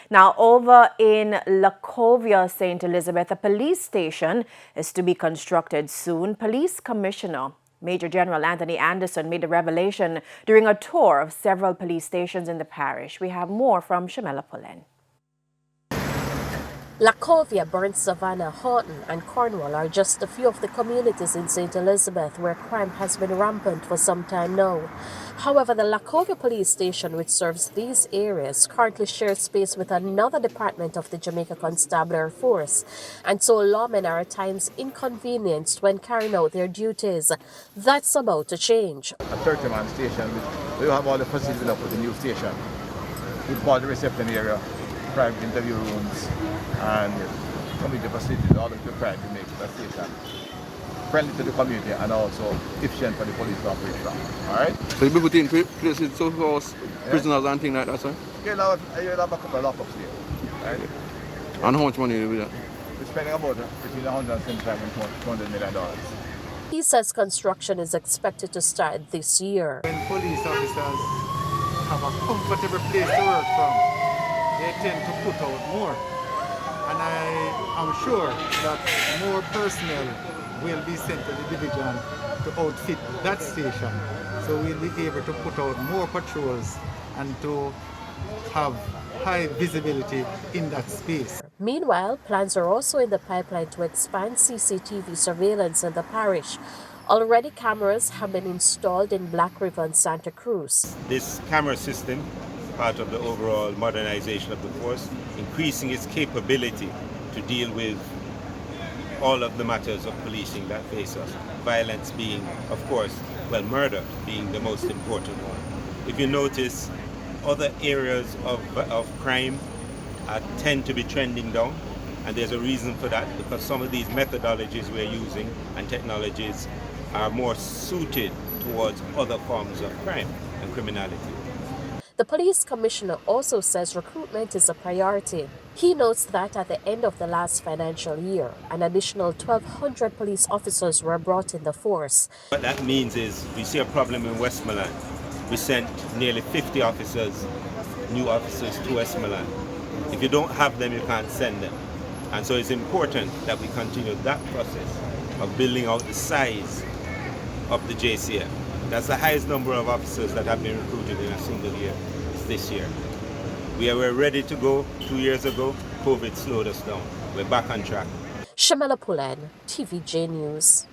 Now, over in Lacovia, St. Elizabeth, a police station is to be constructed soon. Police Commissioner Major General Anthony Anderson made the revelation during a tour of several police stations in the parish. We have more from Shamela Pullen. Lacovia, Burnt Savannah, Horton and Cornwall are just a few of the communities in St. Elizabeth where crime has been rampant for some time now. However, the Lacovia police station, which serves these areas, currently shares space with another department of the Jamaica Constabulary Force, and so lawmen are at times inconvenienced when carrying out their duties. That's about to change. A 30-man station, we have all the facilities up with the new station. We've got the reception area, private interview rooms, and community facilities, all of the pride to make the station friendly to the community and also efficient for the police to operate from. Alright? So you'll be putting places so for prisoners and things like that, sir? You'll have a couple of lockups there. Right? And how much money will be that? We're spending about between $175 and $200 million. He says construction is expected to start this year. When police officers have a comfortable place to work from, they tend to put out more. And I am sure that more personnel will be sent to the division to outfit that station. So we'll be able to put out more patrols and to have high visibility in that space. Meanwhile, plans are also in the pipeline to expand CCTV surveillance in the parish. Already cameras have been installed in Black River and Santa Cruz. This camera system is part of the overall modernization of the force, increasing its capability to deal with all of the matters of policing that face us. Violence being, of course, murder being the most important one. If you notice, other areas of crime tend to be trending down, and there's a reason for that, because some of these methodologies we're using and technologies are more suited towards other forms of crime and criminality. The police commissioner also says recruitment is a priority. He notes that at the end of the last financial year, an additional 1,200 police officers were brought in the force. What that means is we see a problem in Westmoreland. We sent nearly 50 officers, new officers to Westmoreland. If you don't have them, you can't send them. And so it's important that we continue that process of building out the size of the JCF. That's the highest number of officers that have been recruited in a single year this year. We were ready to go 2 years ago. COVID slowed us down. We're back on track. Shamela Pullen, TVJ News.